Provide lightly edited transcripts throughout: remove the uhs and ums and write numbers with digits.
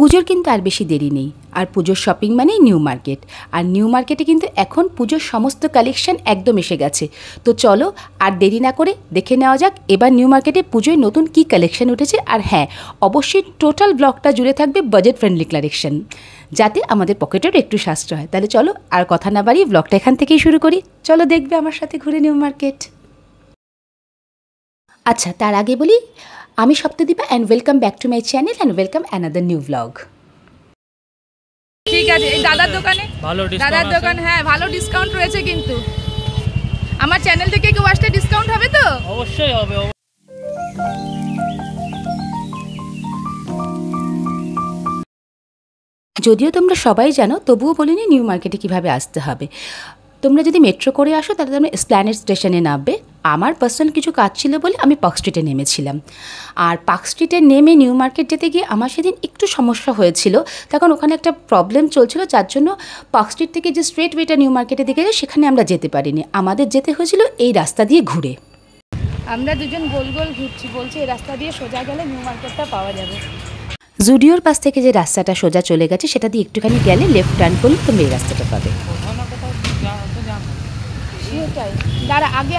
পুজোর কিন্তু আর বেশি দেরি নেই, আর পুজোর শপিং মানেই নিউ মার্কেট। আর নিউ মার্কেটে কিন্তু এখন পুজোর সমস্ত কালেকশন একদম এসে গেছে। তো চলো আর দেরি না করে দেখে নেওয়া যাক এবার নিউ মার্কেটে পুজোয় নতুন কী কালেকশন উঠেছে। আর হ্যাঁ, অবশ্যই টোটাল ব্লগটা জুড়ে থাকবে বাজেট ফ্রেন্ডলি কালেকশন, যাতে আমাদের পকেটেরও একটু সাশ্রয় হয়। তাহলে চলো আর কথা না বাড়িয়ে ব্লগটা এখান থেকেই শুরু করি। চলো দেখবে আমার সাথে ঘুরে নিউ মার্কেট। আচ্ছা, তার আগে বলি, আমি Saptadipa and welcome back to my channel and welcome another new blog. ঠিক আছে, এই দাদার দোকানে দাদার দোকান, হ্যাঁ ভালো ডিসকাউন্ট রয়েছে। কিন্তু আমার চ্যানেল থেকে কেউ আসলে ডিসকাউন্ট হবে তো? অবশ্যই হবে। যদিও তোমরা সবাই জানো, তবুও বলিনি নিউ মার্কেটে কীভাবে আসতে হবে। তোমরা যদি মেট্রো করে আসো তাহলে তোমরা এসপ্ল্যানেড স্টেশনে নামবে। আমার পার্সোনাল কিছু কাজ ছিল বলে আমি পার্ক স্ট্রিটে নেমেছিলাম। আর পার্ক স্ট্রিটে নেমে নিউ মার্কেট যেতে গিয়ে আমার সেদিন একটু সমস্যা হয়েছিল, তখন ওখানে একটা প্রবলেম চলছিল, যার জন্য পার্ক স্ট্রিট থেকে যে স্ট্রেট ওয়েটা নিউ মার্কেটের দিকে যায় সেখানে আমরা যেতে পারিনি। আমাদের যেতে হয়েছিল এই রাস্তা দিয়ে ঘুরে। আমরা দুজন গোল গোল ঘুরছি, বলছি এই রাস্তা দিয়ে সোজা গেলে নিউ মার্কেটটা পাওয়া যাবে। জুডিওর পাশ থেকে যে রাস্তাটা সোজা চলে গেছে সেটা দিয়ে একটুখানি গেলে লেফট টার্ন করলে তোমরা এই রাস্তাটা পাবে। সেটাই, দাঁড়া, আগে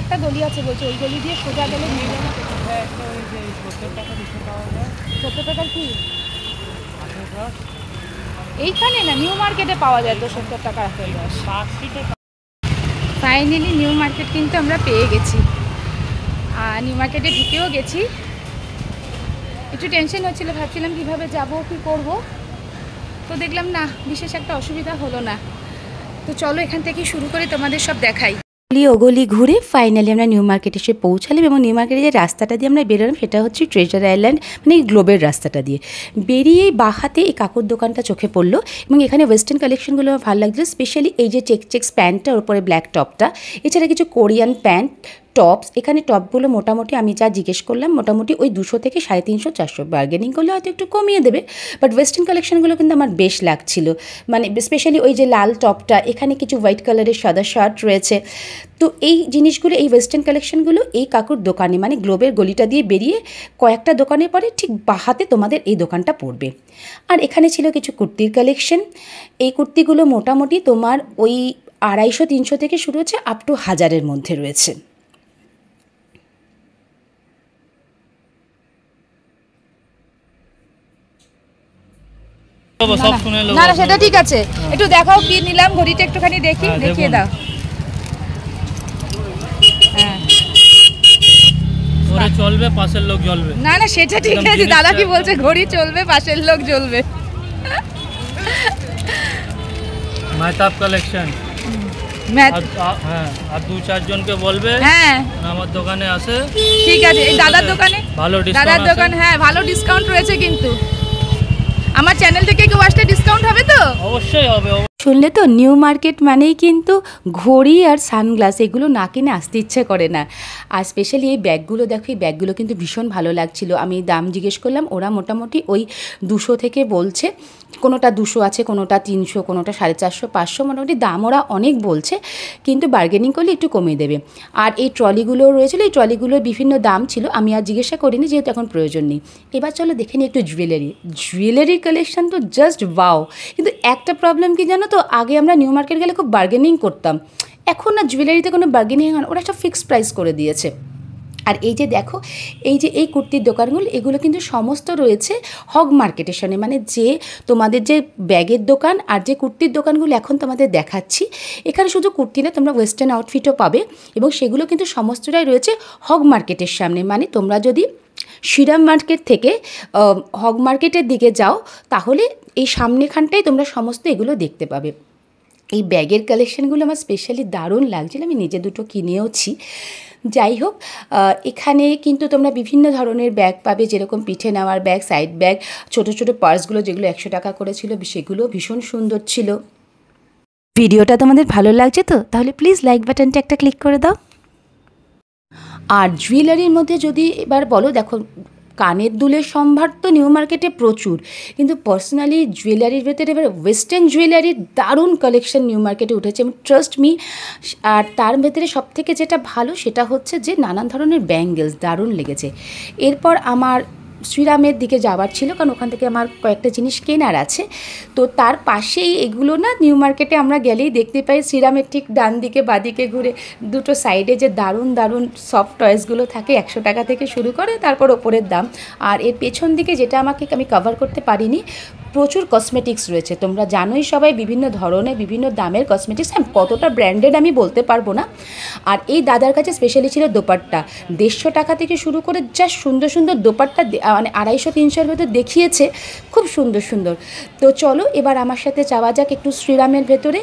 একটা গলি আছে বলছে, ওই গলি দিয়ে সোজা গেলে নিয়ে যাবে। 70 টাকার কি এইখানে না, নিউ মার্কেটে পাওয়া যায় তো 70 টাকা আপেল রস। ফাইনালি নিউ মার্কেট কিন্তু আমরা পেয়ে গেছি, আর নিউ মার্কেটে ঢুকেও গেছি। একটু টেনশন হচ্ছিলো, ভাবছিলাম কীভাবে যাব, কী করব, তো দেখলাম না, বিশেষ একটা অসুবিধা হলো না। তো চলো এখান থেকে শুরু করে তোমাদের সব দেখাই। ওগলি ঘুরে ফাইনালি আমরা নিউ মার্কেটে এসে পৌঁছালাম, এবং নিউ মার্কেটে যে রাস্তাটা দিয়ে আমরা বেরোলাম সেটা হচ্ছে ট্রেজার আইল্যান্ড, মানে গ্লোবের রাস্তাটা দিয়ে বেরিয়েই বাঁ হাতে এই কাকুর দোকানটা চোখে পড়লো। এবং এখানে ওয়েস্টার্ন কালেকশনগুলো আমার ভালো লাগছিলো, স্পেশালি এই যে চেক্স প্যান্টটা, ওর উপরে ব্ল্যাক টপটা, এছাড়া কিছু কোরিয়ান প্যান্ট টপস। এখানে টপগুলো মোটামুটি আমি যা জিজ্ঞেস করলাম, মোটামুটি ওই 200 থেকে 350-400, বার্গেনিং করলে হয়তো একটু কমিয়ে দেবে। বাট ওয়েস্টার্ন কালেকশনগুলো কিন্তু আমার বেশ লাগছিল, মানে স্পেশালি ওই যে লাল টপটা, এখানে কিছু হোয়াইট কালারের সাদা শার্ট রয়েছে। তো এই জিনিসগুলো, এই ওয়েস্টার্ন কালেকশনগুলো এই কাকুর দোকানে, মানে গ্লোবের গলিটা দিয়ে বেরিয়ে কয়েকটা দোকানে পরে ঠিক বাহাতে তোমাদের এই দোকানটা পড়বে। আর এখানে ছিল কিছু কুর্তির কালেকশন। এই কুর্তিগুলো মোটামুটি তোমার ওই 250-300 থেকে শুরু হচ্ছে, আপ টু 1000-এর মধ্যে রয়েছে। না না, সেটা ঠিক আছে, একটু দেখাও কি নিলাম, ঘড়িটা একটুখানি দেখি, দেখিয়ে দাও। হ্যাঁ, ঘড়ি চলবে, পাশের লোক জ্বলবে। না না, সেটা ঠিক আছে, দাদা কি বলছে, ঘড়ি চলবে, পাশের লোক জ্বলবে। মেহতাব কালেকশন, হ্যাঁ, আর 2-4 জনকে বলবে হ্যাঁ আমার দোকানে আসে। ঠিক আছে, এই দাদার দোকানে দাদার দোকান, হ্যাঁ ভালো ডিসকাউন্ট রয়েছে। কিন্তু আমার চ্যানেল থেকে কেউ আসলে ডিসকাউন্ট হবে তো? অবশ্যই হবে। শুনলে তো, নিউ মার্কেট মানেই কিন্তু ঘড়ি আর সানগ্লাস, এগুলো না কিনে আসতে ইচ্ছে করে না। আর স্পেশালি এই ব্যাগগুলো দেখো, এই ব্যাগগুলো কিন্তু ভীষণ ভালো লাগছিল। আমি দাম জিজ্ঞেস করলাম, ওরা মোটামুটি ওই 200 থেকে বলছে, কোনোটা 200 আছে, কোনোটা 300, কোনোটা 450, 500, মোটামুটি দাম ওরা অনেক বলছে, কিন্তু বার্গেনিং করলে একটু কমিয়ে দেবে। আর এই ট্রলিগুলো রয়েছিল, এই ট্রলিগুলোর বিভিন্ন দাম ছিল, আমি আর জিজ্ঞাসা করিনি যেহেতু এখন প্রয়োজন নেই। এবার চলো দেখে নিই একটু জুয়েলারি কালেকশন তো জাস্ট ওয়াও। কিন্তু একটা প্রবলেম কি জানো তো, আগে আমরা নিউ মার্কেট গেলে খুব বার্গেনিং করতাম, এখন না জুয়েলারিতে কোনো বার্গেনিং হয় না, ওরা একটা ফিক্সড প্রাইস করে দিয়েছে। আর এই যে দেখো, এই যে এই কুর্তির দোকানগুলো, এগুলো কিন্তু সমস্ত রয়েছে হগ মার্কেটের সামনে, মানে যে তোমাদের যে ব্যাগের দোকান আর যে কুর্তির দোকানগুলো এখন তোমাদের দেখাচ্ছি, এখানে শুধু কুর্তি না, তোমরা ওয়েস্টার্ন আউটফিটও পাবে, এবং সেগুলো কিন্তু সমস্তটাই রয়েছে হগ মার্কেটের সামনে। মানে তোমরা যদি শ্রীরাম মার্কেট থেকে হগ মার্কেটের দিকে যাও, তাহলে এই সামনেখানটাই তোমরা সমস্ত এগুলো দেখতে পাবে। এই ব্যাগের কালেকশানগুলো আমার স্পেশালি দারুণ লাগছিল, আমি নিজে দুটো কিনেওছি। যাই হোক, এখানে কিন্তু তোমরা বিভিন্ন ধরনের ব্যাগ পাবে, যেরকম পিঠে নেওয়ার ব্যাগ, সাইড ব্যাগ, ছোটো ছোটো পার্সগুলো যেগুলো 100 টাকা করে ছিল, সেগুলো ভীষণ সুন্দর ছিল। ভিডিওটা তোমাদের ভালো লাগছে তো? তাহলে প্লিজ লাইক বাটনটা একটা ক্লিক করে দাও। আর জুয়েলারির মধ্যে যদি এবার বলো, দেখো কানের দুলের সম্ভার তো নিউ মার্কেটে প্রচুর, কিন্তু পার্সোনালি জুয়েলারির ভেতরে এবার ওয়েস্টার্ন জুয়েলারির দারুণ কালেকশন নিউ মার্কেটে উঠেছে, এবং ট্রাস্ট মি। আর তার ভেতরে সবথেকে যেটা ভালো সেটা হচ্ছে যে নানান ধরনের ব্যাঙ্গেলস দারুণ লেগেছে। এরপর আমার শ্রীরামের দিকে যাওয়ার ছিল, কারণ ওখান থেকে আমার কয়েকটা জিনিস কেনার আছে। তো তার পাশেই এগুলো না নিউ মার্কেটে আমরা গেলেই দেখতে পাই, শ্রীরামের ঠিক ডান দিকে বাদিকে ঘুরে দুটো সাইডে যে দারুণ দারুণ সফট টয়েসগুলো থাকে 100 টাকা থেকে শুরু করে তারপর ওপরের দাম। আর এর পেছন দিকে যেটা আমি কভার করতে পারিনি, প্রচুর কসমেটিক্স রয়েছে। তোমরা জানোই সবাই বিভিন্ন ধরনের বিভিন্ন দামের কসমেটিক্স, কতটা ব্র্যান্ডেড আমি বলতে পারবো না। আর এই দাদার কাছে স্পেশালি ছিল দোপাট্টা, 150 টাকা থেকে শুরু করে যা সুন্দর সুন্দর দোপাট্টা মানে 250-300-এর ভেতর দেখিয়েছে, খুব সুন্দর সুন্দর। তো চলো এবার আমার সাথে যাওয়া যাক একটু শ্রীরামের ভেতরে।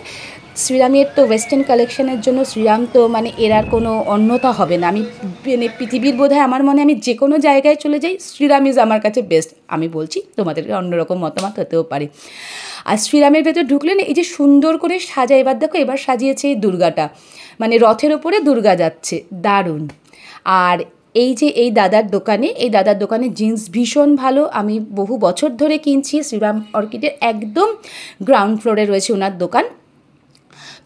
শ্রীরামের তো ওয়েস্টার্ন কালেকশনের জন্য শ্রীরাম তো মানে এর আর কোনো অন্যতা হবে না। আমি মানে পৃথিবীর বোধহয় আমার মনে আমি যে কোনো জায়গায় চলে যাই, শ্রীরাম ইজ আমার কাছে বেস্ট। আমি বলছি, তোমাদেরকে অন্যরকম মতামত হতেও পারে। আর শ্রীরামের ভেতর ঢুকলে না এই যে সুন্দর করে সাজা, এবার দেখো এবার সাজিয়েছে এই দুর্গাটা, মানে রথের ওপরে দুর্গা যাচ্ছে, দারুণ। আর এই দাদার দোকানে জিন্স ভীষণ ভালো, আমি বহু বছর ধরে কিনছি। শ্রীরাম অর্কিডের একদম গ্রাউন্ড ফ্লোরে রয়েছে ওনার দোকান।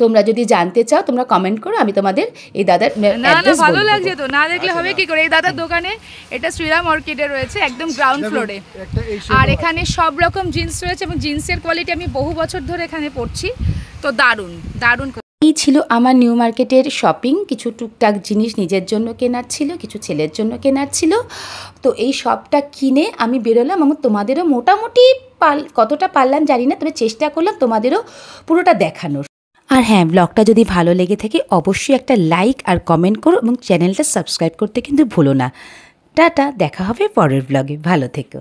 তোমরা যদি জানতে চাও তোমরা কমেন্ট করো, আমি তোমাদের এই দাদার অ্যাড্রেস ভালো লাগছে তো, না দেখলে হবে কি করে। এই দাদার দোকানে, এটা শ্রীরাম অর্কিডে রয়েছে একদম গ্রাউন্ড ফ্লোরে। আর এখানে সব রকম জিন্স রয়েছে এবং জিন্সের কোয়ালিটি আমি বহু বছর ধরে এখানে পরছি, তো দারুণ দারুণ। এই ছিল আমার নিউ মার্কেটের শপিং। কিছু টুকটাক জিনিস নিজের জন্য কেনার ছিল, কিছু ছেলের জন্য কেনার ছিল। তো এই সবটা কিনে আমি বেরোলাম, এবং তোমাদেরও মোটামুটি কতটা পারলাম জানি না, তবে চেষ্টা করলাম তোমাদেরও পুরোটা দেখানোর। আর হ্যাঁ, ব্লগটা যদি ভালো লেগে থাকে অবশ্যই একটা লাইক আর কমেন্ট করো, এবং চ্যানেলটা সাবস্ক্রাইব করতে কিন্তু ভুলো না। টাটা, দেখা হবে পরের ব্লগে, ভালো থেকো।